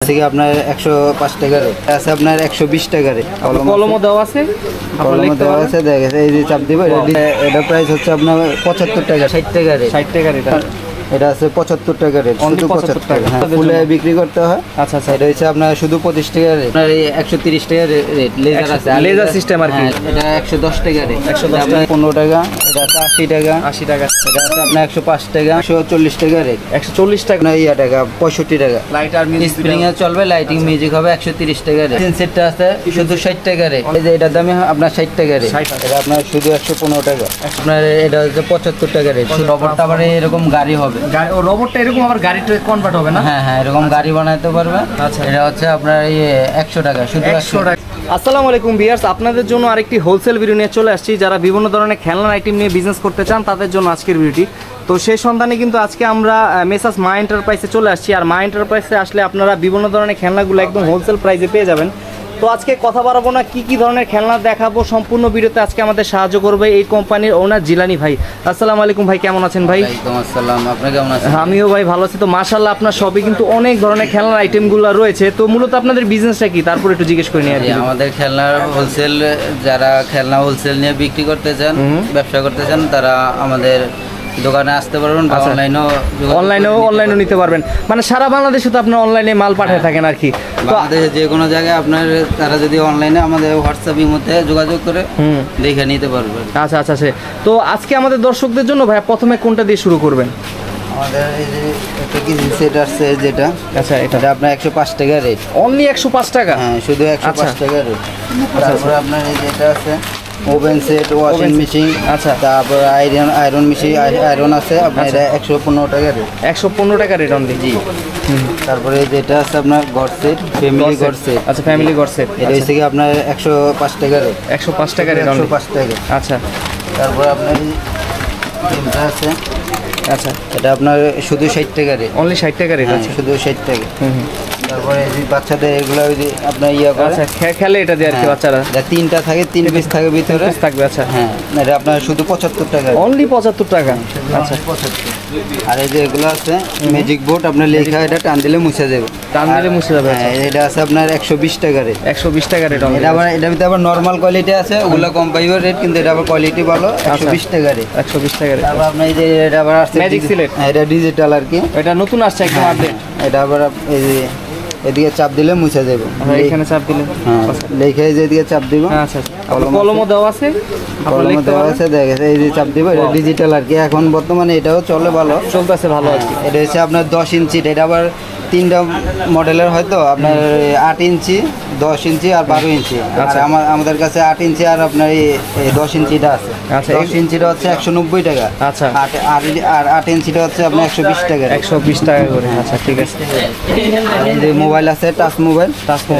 থেকে আপনার 105 টাকা রেট আছে, আপনার 120 টাকা রেট। কলমও দেওয়া আছে, কলমও দেওয়া আছে, দেখা গেছে এই যে চাপ দিব, এটা প্রাইস হচ্ছে আপনার 75 টাকা, 60 টাকা রেট। 60 টাকা রেট। এটা আছে 75 টাকা রেট, শুধু 75 টাকা। হ্যাঁ, ফুলে বিক্রি করতে হয়। আচ্ছা আচ্ছা, এটা হচ্ছে আপনার শুধু 25 টাকা রেট। আপনার এই 130 টাকা রেট, লেজার আছে, লেজার সিস্টেম আর কি। এটা 110 টাকা রেট, 110 15 টাকা। এটা আছে 80 টাকা, 80 টাকা। এটা আছে আপনার 105 টাকা, 140 টাকা রেট, 140 টাকা। না ইয়া টাকা 65 টাকা। লাইট আর মিউজিক স্প্রিং এ চলবে, লাইটিং মিউজিক হবে 130 টাকা রেট। তিন সেটটা আছে শুধু 60 টাকা রেট। এই যে এটার দামে আপনার 60 টাকা রেট, এটা আপনার শুধু 115 টাকা। আপনার এটা হচ্ছে 75 টাকা রেট। রোবটটা আবার এরকম গাড়ি হবে, ও রোবটটা এরকম আবার গাড়িতে কনভার্ট হবে না? হ্যাঁ হ্যাঁ, এরকম গাড়ি বানাতে পারবে। আচ্ছা, এটা হচ্ছে আপনার এই 100 টাকা, শুধু 100 টাকা। আসসালামু আলাইকুম ভিউয়ার্স, আপনাদের জন্য আরেকটি হোলসেল ভিডিও নিয়ে চলে আসছি। যারা বিভিন্ন ধরনের খেলনার আইটেম নিয়ে বিজনেস করতে চান তাদের জন্য আজকের ভিডিওটি। তো সেই সন্ধানে কিন্তু আজকে আমরা মেসার্স মা এন্টারপ্রাইজে চলে আসছি। আর মা এন্টারপ্রাইজে আসলে আপনারা বিভিন্ন ধরনের খেলনাগুলো একদম হোলসেল প্রাইসে পেয়ে যাবেন। তো আজকে কথা বাড়াবো না, কি ধরনের খেলনা দেখাবো সম্পূর্ণ ভিডিওতে আজকে আমাদের সাহায্য করবে এই কোম্পানির ওনার জিলানি ভাই। আসসালামু আলাইকুম ভাই, কেমন আছেন ভাই? ওয়ালাইকুম আসসালাম, আপনি কেমন আছেন? আমিও ভাই ভালো আছি। তো মাশাআল্লাহ আপনার শপে কিন্তু অনেক ধরনের খেলনার আইটেমগুলো রয়েছে। তো মূলত আপনাদের বিজনেসটা কি, তারপর একটু জিজ্ঞেস করে নিই আর কি। আমাদের খেলনার হোলসেল, যারা খেলনা হোলসেল নিয়ে বিক্রি করতে চান, ব্যবসা করতে চান, তারা আমাদের দোকানে আসতে পারবেন। অনলাইনেও নিতে পারবেন, মানে সারা বাংলাদেশে তো আপনার অনলাইনে মাল পাঠিয়ে থাকেন আর কি। বাংলাদেশে যে কোনো জায়গায় আপনার, তারা যদি অনলাইনে আমাদের হোয়াটসঅ্যাপের মধ্যে যোগাযোগ করে দেখে নিতে পারবেন। আচ্ছা আচ্ছা, তো আজকে আমাদের দর্শকদের জন্য ভাই প্রথমে কোনটা দিয়ে শুরু করবেন? আমাদের এই যে একটা কি সেট আসছে যেটা, আচ্ছা এটা আপনার 105 টাকা রেট, অনলি 105 টাকা। হ্যাঁ, শুধু 105 টাকা রেট। তারপরে আপনার এই যেটা আছে ওভেন সেট, ওয়াশিং মেশিন, আচ্ছা, তারপর আয়রন মেশিন, আয়রন আছে আপনার, এটা 115 টাকা রেট, 115 টাকা রেট অনলি। জি। তারপরে যেটা আছে আপনার ঘর সেট, ফ্যামিলি ঘর সেট। আচ্ছা, ফ্যামিলি ঘর সেট, এটা হচ্ছে কি আপনার 105 টাকা রেট, 105 টাকা রেট, 105 টাকা। আচ্ছা, তারপর আপনার এটা আছে, আচ্ছা, এটা আপনার শুধু 60 টাকা রেট, অনলি 60 টাকা রেট। আচ্ছা, শুধু 60 টাকা। তারপরে এই যে বাচ্চাদের এগুলো ওই যে আপনার ইয়া করে, আচ্ছা, খেলে এটা দিয়ে আর কি বাচ্চারা। এটা তিনটা থাকে, 3 পিস থাকে ভিতরে থাকবে। আচ্ছা, হ্যাঁ, এটা আপনার শুধু 75 টাকা, অনলি 75 টাকা। আচ্ছা, 75। আর এই যে এগুলো আছে ম্যাজিক বোর্ড, আপনার লেখা, এটা টান দিলে মুছে যাবে, টান দিলে মুছে যাবে। হ্যাঁ, এটা আছে আপনার 120 টাকা রেট, 120 টাকা রেট। এটা আবার এটার ভিতরে আবার নরমাল কোয়ালিটি আছে, ওগুলো কম পাইবার রেট, কিন্তু এটা আবার কোয়ালিটি ভালো, 120 টাকা রেট, 120 টাকা রেট। তারপর আপনার এই যে এটা আবার আসছে ম্যাজিক সিলেট, এটা ডিজিটাল আর কি, এটা নতুন আসছে একদম আপডেট। এটা আবার এই যে এদিকে চাপ দিলে মুছে যাবে, এখানে চাপ দিলে, হ্যাঁ, লেখা যে এদিকে চাপ দিব। আচ্ছা, কলমও দেওয়া আছে, কলমও দেওয়া আছে, দেখা গেছে এই যে চাপ দিব, এটা ডিজিটাল আর কি। এখন বর্তমানে এটাও চলে, ভালো চলতেছে, ভালো আর কি। এটা হচ্ছে আপনার 10 ইঞ্চি, এটা আবার 3টা মডেলের হয়তো, আপনার 8 ইঞ্চি, 10 ইঞ্চি আর 12 ইঞ্চি। আচ্ছা, আমাদের কাছে 8 ইঞ্চি আর আপনার এই 10 ইঞ্চিটা আছে। আচ্ছা, 10 ইঞ্চিটা হচ্ছে 190 টাকা। আচ্ছা, আর 8 ইঞ্চিটা হচ্ছে আপনার 120 টাকা, 120 টাকা করে। আচ্ছা, ঠিক আছে। এই যে মোবাইল আছে, টাচ মোবাইল,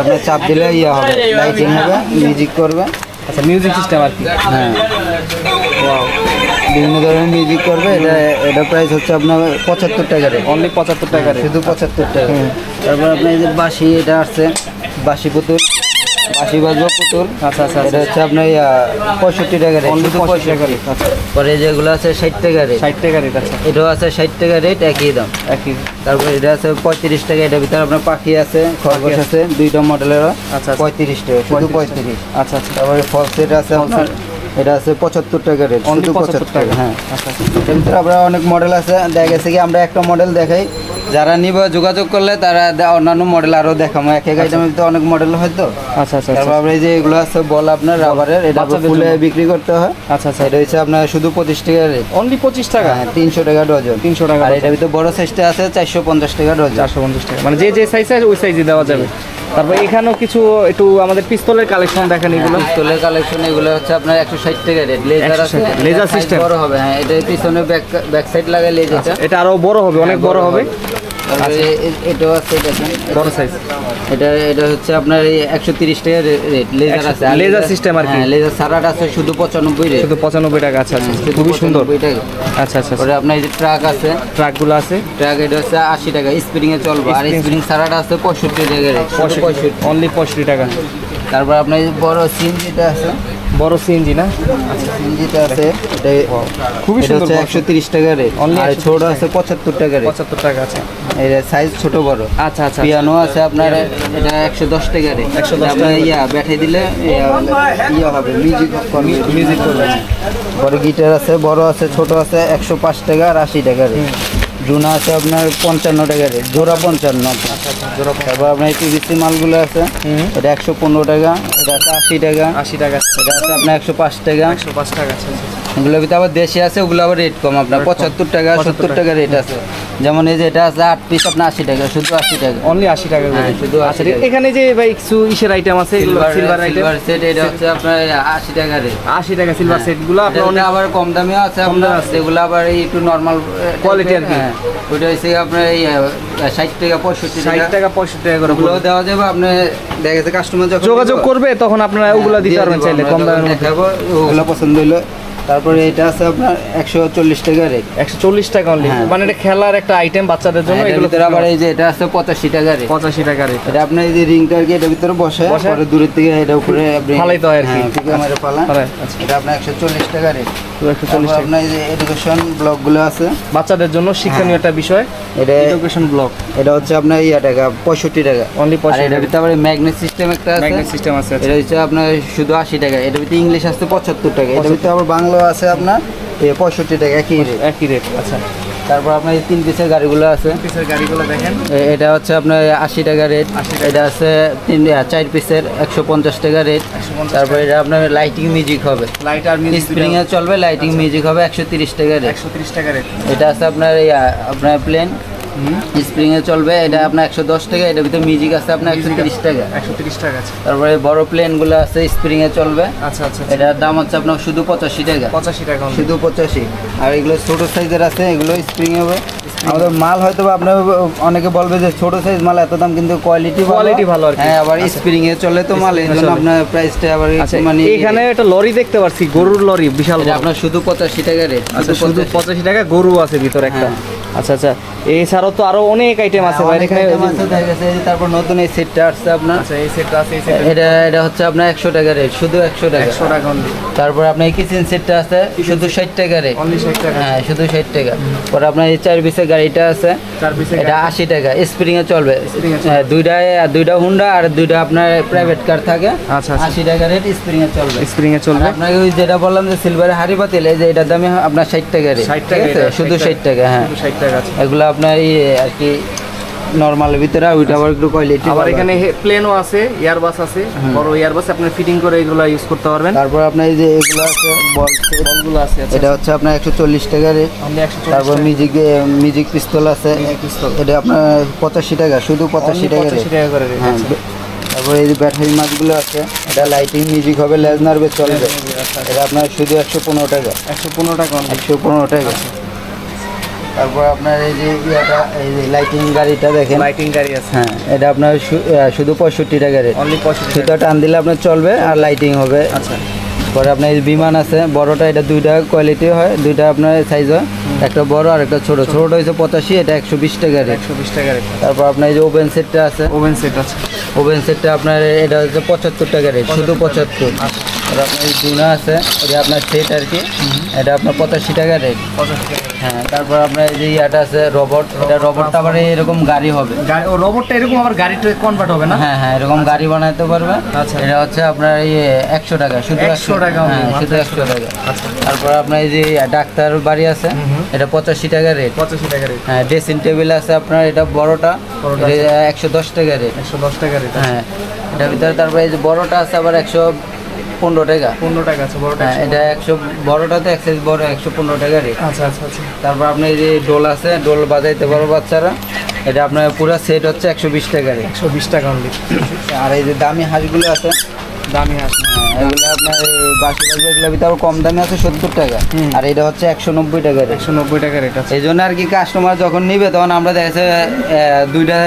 আপনার চাপ দিলে ইয়ে হবে, লাইটিং হবে, মিউজিক করবে। আচ্ছা, মিউজিক সিস্টেম আর কি। হ্যাঁ, বিভিন্ন ধরনের মিউজিক করবে। এটা প্রাইস হচ্ছে আপনার 75 টাকা রেট, অনলি 75 টাকা রেট, শুধু 75 টাকা। তারপর আপনার এই যে বাঁশি, এটা আসছে বাঁশি পুতুল, বাঁশি বাজবো পুতুল। আচ্ছা আচ্ছা, এটা হচ্ছে আপনার 65 টাকা রেট, অনলি 65 টাকা রেট। আচ্ছা, পরে যেগুলো আছে 60 টাকা রেট, 60 টাকা রেট। আচ্ছা, এটাও আছে 60 টাকা রেট, একই দাম, একই। তারপর এটা আছে 35 টাকা, এটার ভিতরে আপনার পাখি আছে, খরগোশ আছে, 2টা মডেলের। আচ্ছা, 35 টাকা, শুধু 35। আচ্ছা আচ্ছা, তারপরে ফল সেট আছে আপনার, এটা আছে 75 টাকা রেট, শুধু 75 টাকা। হ্যাঁ, আচ্ছা, এর ভিতরে আমরা অনেক মডেল আছে, দেখা গেছে কি আমরা একটা মডেল দেখাই, যারা নিবে যোগাযোগ করলে তারা অন্যান্য মডেল আরও দেখাবো, এক এক আইটেমের ভিতরে অনেক মডেল হয়তো। আচ্ছা আচ্ছা, তারপর আমরা এই যে এগুলো আছে বল আপনার রাবারের, এটা ফুলে বিক্রি করতে হয়। আচ্ছা আচ্ছা, এটা হচ্ছে আপনার শুধু 25 টাকা রেট, অনলি 25 টাকা। হ্যাঁ, 300 টাকা ডজন, 300 টাকা। আর এটার ভিতরে বড় সাইজটা আছে 450 টাকা ডজন, 450 টাকা, মানে যে সাইজ আছে ওই সাইজে দেওয়া যাবে। তারপর এখানেও কিছু একটু আমাদের পিস্তলের কালেকশন দেখেন, এগুলো পিস্তলের কালেকশন, এগুলো হচ্ছে আপনার 160 টাকা রেট, লেজার আছে, লেজার সিস্টেম বড় হবে। হ্যাঁ, এটা পিছনে ব্যাক সাইড লাগাই লেজারটা, এটা আরো বড় হবে, অনেক বড় হবে। এটাও আছে, দেখেন বড় সাইজ। এটা হচ্ছে আপনার 130 টাকা রেট, লেজার আছে, লেজার সিস্টেম আর কি। লেজার সারাটা আছে শুধু 95 রেট, শুধু 95 টাকা। আচ্ছা আচ্ছা, খুবই সুন্দর। আচ্ছা আচ্ছা, পরে আপনার এই যে ট্রাক আছে, ট্রাকগুলো আছে, ট্রাক এটা হচ্ছে 80 টাকা, স্প্রিং এ চলবে, আর স্প্রিং সারাটা আছে 65 টাকা রেট, 65, অনলি 65 টাকা। তারপর আপনার এই যে বড় সিএনজিটা আছে, বড় সিএনজি না? সিএনজিটা আছে, এটা খুবই এটা সুন্দর হচ্ছে 130 টাকা রেট, Only আর 130 ছোট আছে 75 টাকা রেট। 75 টাকা আছে। এর সাইজ ছোট বড়। আচ্ছা আচ্ছা। পিয়ানো আছে আপনার, এটা 110 টাকা রেট। 110 আপনার ব্যাটারি দিলে হবে, মিউজিক করবে। বড় গিটার আছে, বড় আছে, ছোট আছে, 105 টাকা আর 80 টাকা রেট। জুনা আছে আপনার 55 টাকা রেট, জোড়া 55। তারপর আপনার টিভিসি মালগুলো আছে, এটা 115 টাকা, এটা আছে 80 টাকা, 80 টাকা, এটা আছে আপনার 105 টাকা। 105 টাকা আছে। এগুলোর ভিতরে আবার দেশি আছে, ওগুলো আবার রেট কম, আপনার 75 টাকা 70 টাকা রেট আছে। যেমন এই যে এটা আছে 8 পিস আপনার 80 টাকা, শুধু 80 টাকা, অনলি 80 টাকা করে। হ্যাঁ, শুধু 80 টাকা। এখানে যে ভাই কিছু ইসের আইটেম আছে, এগুলো সিলভার আইটেম, সিলভার সেট, এটা হচ্ছে আপনার 80 টাকা রেট। 80 টাকা সিলভার সেট গুলো আপনার আপনার আবার কম দামেও আছে, আপনার এগুলো আবার একটু নরমাল কোয়ালিটি আর কি। ওইটা হচ্ছে আপনার এই 60 টাকা 65 60 টাকা 65 টাকা করে ওগুলো দেওয়া যাবে। আপনি দেখা গেছে কাস্টমার যখন যোগাযোগ করবে তখন আপনারা ওগুলো দিতে পারবেন চাইলে কম দামের মধ্যে। দেখাবো, ওগুলো পছন্দ হলো। তারপরে এটা আছে আপনার 140 টাকা রেট, 140 টাকা অনলি। হ্যাঁ। মানে এটা খেলার একটা আইটেম বাচ্চাদের জন্য, এগুলো এগুলো আবার এই যে এটা আছে 85 টাকা রেট। 85 টাকা রেট। এটা আপনার এই যে রিংটা আর কি, এটার ভিতরে বসে, পরে দূরের থেকে এটা উপরে আপনি ফালাইতে হয় আর কি। থেকে আমারে ফালা। আচ্ছা। এটা আপনার 140 টাকা রেট। 140 টাকা। আপনার এই যে এডুকেশন ব্লকগুলো আছে, বাচ্চাদের জন্য শিক্ষণীয় একটা বিষয়, এটা এডুকেশন ব্লক, এটা হচ্ছে আপনার টাকা 65 টাকা অনলি আর 65 এটার টাকা। ভিতরে আবার ম্যাগনেট সিস্টেম একটা আছে, ম্যাগনেট সিস্টেম আছে। এটা হচ্ছে আপনার শুধু 80 টাকা। এটার ভিতরে ইংলিশ আছে 75 টাকা, এটার ভিতরে আবার বাংলা আছে আপনার 65 টাকা, একই রেট। একই রেট। আচ্ছা। তারপর আপনার এই 3 পিসের গাড়িগুলো আছে, পিসের গাড়িগুলো দেখেন, এটা হচ্ছে আপনার 80 টাকা রেট। এটা আছে 4 পিসের 150 টাকা রেট। তারপর এটা আপনার লাইটিং মিউজিক হবে, লাইট আর মিউজিক স্প্রিং এ চলবে, লাইটিং মিউজিক হবে 130 টাকা রেট। 130 টাকা রেট। এটা আছে আপনার আপনার প্লেন স্প্রিং এ চলবে, এটা আপনার 110 টাকা। এটার ভিতরে মিউজিক আছে আপনার 130 টাকা। 130 টাকা আছে। তারপরে বড় প্লেন গুলো আছে স্প্রিং এ চলবে, আচ্ছা আচ্ছা। এটার দাম হচ্ছে আপনার শুধু 85 টাকা, 85 টাকা only। শুধু 85। আর এগুলো ছোট সাইজের আছে, এগুলো স্প্রিং হবে। আমাদের মাল হয়তো বা আপনার অনেকে বলবে যে ছোট সাইজ মাল এত দাম, কিন্তু কোয়ালিটি ভালো আর কি। হ্যাঁ, আবার স্প্রিং এ চলে তো মাল, এই জন্য আপনার প্রাইসটা আবার আচ্ছা, একটু মানে এখানে একটা লরি দেখতে পাচ্ছি, গরুর লরি, বিশাল এটা বড়। আপনার শুধু 85 টাকা রেট। আচ্ছা, শুধু 85 টাকা, গরু আছে ভিতরে একটা। আচ্ছা আচ্ছা, এছাড়াও তো আরো অনেক আইটেম আছে ভাই এখানে। তারপর নতুন এই সেটটা আসছে আপনার, আচ্ছা, এই সেটটা আছে, এই সেট এটা হচ্ছে আপনার 100 টাকা রেট, শুধু 100 টাকা। 100 টাকা only। তারপর আপনার এই কিচেন সেটটা আছে শুধু 60 টাকা রেট, only 60 টাকা। হ্যাঁ, শুধু 60 টাকা। পরে আপনার এই 4 পিসের গাড়িটা আছে, 4 পিসের এটা 80 টাকা, স্প্রিং এ চলবে। হ্যাঁ, দুইটা হুন্ডা আর দুইটা আপনার প্রাইভেট কার থাকে। আচ্ছা, 80 টাকা রেট, স্প্রিং এ চলবে। স্প্রিং এ চলবে। আপনাকে ওই যেটা বললাম যে সিলভারের হাড়ি পাতিল, এই যে এটার দামে আপনার 60 টাকা রেট, 60 টাকা, ঠিক আছে? শুধু 60 টাকা, হ্যাঁ, শুধু 60 টাকা আছে। এগুলো আপনার এই আর কি নরমালের ভিতরে, ওইটা আবার একটু কোয়ালিটি। আবার এখানে প্লেনও আছে, এয়ারবাস আছে, বড় এয়ারবাস, আপনি ফিটিং করে এগুলো ইউজ করতে পারবেন। তারপর আপনার এই যে এগুলো আছে বলগুলো আছে। আচ্ছা, এটা হচ্ছে আপনার 140 টাকা রেট। only 140 তারপর মিউজিক পিস্তল আছে, এটা আপনার 85 টাকা, শুধু 85 টাকা রেট। 85 টাকা করে রেট। হ্যাঁ, তারপর এই যে ব্যাটারি মাছগুলো আছে, এটা লাইটিং মিউজিক হবে, লেজনার বেশ চলবে। এটা আপনার শুধু 115 টাকা, 115 টাকা only। 115 টাকা। তারপর আপনার এই যে এই যে লাইটিং গাড়িটা দেখেন, লাইটিং গাড়ি আছে, হ্যাঁ, এটা আপনার শুধু 65 টাকা রেট। only 65 সুতো টান দিলে আপনার চলবে আর লাইটিং হবে। আচ্ছা। পরে আপনার এই বিমান আছে বড়টা, এটা দুইটা কোয়ালিটি হয়, দুইটা আপনার সাইজ হয়, একটা বড় আর একটা ছোট। ছোটটা হচ্ছে 85, এটা 120 টাকা রেট। 120 টাকা রেট। তারপর আপনার এই যে ওভেন সেটটা আছে, ওভেন সেট আছে, ওভেন সেটটা আপনার এটা হচ্ছে 75 টাকা রেট, শুধু 75। আর আপনার এই জুনা আছে, এটা আপনার সেট আর কি, এটা আপনার 85 টাকা রেট। 85 টাকা। হ্যাঁ, তারপর আপনার এই যে ইয়াটা আছে রবট, এটা রবটটা আবার এরকম গাড়ি হবে, ও রোবটটা এরকম আবার গাড়িতে কনভার্ট হবে না? হ্যাঁ হ্যাঁ, এরকম গাড়ি বানাতে পারবে। আচ্ছা। এটা হচ্ছে আপনার এই 100 টাকা, শুধু 100 টাকা, হ্যাঁ, শুধু 100 টাকা। তারপর আপনার এই যে ডাক্তার বাড়ি আছে, এটা 85 টাকা রেট। 85 টাকা রেট। হ্যাঁ, ড্রেসিং টেবিল আছে আপনার, এটা বড়টা, এটা 110 টাকা রেট। 110 টাকা রেট। হ্যাঁ, এটার ভিতরে তারপর এই যে বড়টা আছে আবার 115 টাকা। 15 টাকা আছে বড়টা। হ্যাঁ, এটা 100, বড়টাতে এক সাইজ বড়, 115 টাকা রেট। আচ্ছা আচ্ছা আচ্ছা। তারপর আপনার এই যে ডোল আছে, ডোল বাজাইতে পারো বাচ্চারা, এটা আপনার পুরো সেট হচ্ছে 120 টাকা রেট। 120 টাকা only। আর এই যে দামি হাঁসগুলো আছে, দামি হাঁস। এগুলো আপনার বাসি থাকবে, এগুলো ভিতরে কম দামে আছে 70 টাকা, আর এটা হচ্ছে 190 টাকা রেট। 190 টাকা রেট আছে। এই জন্য আর কি কাস্টমার যখন নিবে তখন আমরা দেখা যাচ্ছে দুইটা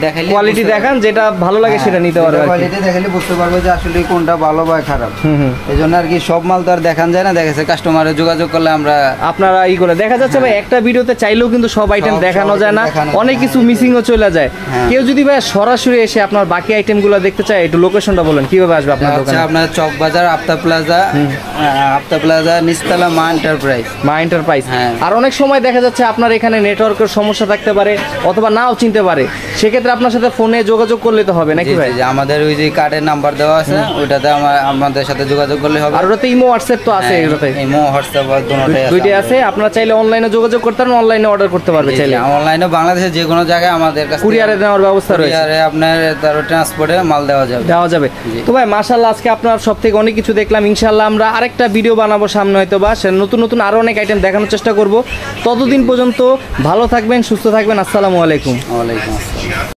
দেখাইলে কোয়ালিটি দেখান, যেটা ভালো লাগে সেটা নিতে পারবে। কোয়ালিটি দেখাইলে বুঝতে পারবে যে আসলে কোনটা ভালো বা খারাপ। এই জন্য আর কি সব মাল তো আর দেখান যায় না, দেখা যাচ্ছে কাস্টমারের যোগাযোগ করলে আমরা আপনারা ই করে দেখা যাচ্ছে ভাই একটা ভিডিওতে চাইলেও কিন্তু সব আইটেম দেখানো যায় না, অনেক কিছু মিসিংও চলে যায়। কেউ যদি ভাই সরাসরি এসে আপনার বাকি আইটেমগুলো দেখতে চায়, একটু লোকেশনটা বলেন কিভাবে আসবে আপনার দোকানে? আপনার চক বাজার, আফতা প্লাজা, নিচতলা মা এন্টারপ্রাইজ। মা এন্টারপ্রাইজ। হ্যাঁ। আর অনেক সময় দেখা যাচ্ছে আপনার এখানে নেটওয়ার্কের সমস্যা থাকতে পারে অথবা নাও চিনতে পারে, সেক্ষেত্রে আপনার সাথে ফোনে যোগাযোগ করলে তো হবে নাকি ভাই? আমাদের ওই যে কার্ডের নাম্বার দেওয়া আছে, ওইটাতে আমাদের সাথে যোগাযোগ করলে হবে। আর ওটাতে ইমো হোয়াটসঅ্যাপ তো আছে? এটাতে ইমো হোয়াটসঅ্যাপ দুইটাই আছে। আপনারা চাইলে অনলাইনে যোগাযোগ করতে পারেন, অনলাইনে অর্ডার করতে পারবে চাইলে। অনলাইনে বাংলাদেশের যে কোনো জায়গায় আমাদের কাছে কুরিয়ারে দেওয়ার ব্যবস্থা রয়েছে। কুরিয়ারে আপনার তার ট্রান্সপোর্টে মাল দেওয়া যাবে। তো ভাই মাশাআল্লাহ, আজকে আপনার সব থেকে অনেক কিছু দেখলাম। ইনশাআল্লাহ আমরা আরেকটা ভিডিও বানাবো সামনে, হয়তো বা সে নতুন আরো অনেক আইটেম দেখানোর চেষ্টা করব। ততদিন পর্যন্ত ভালো থাকবেন, সুস্থ থাকবেন। আসসালামু আলাইকুম। ওয়ালাইকুম আসসালাম।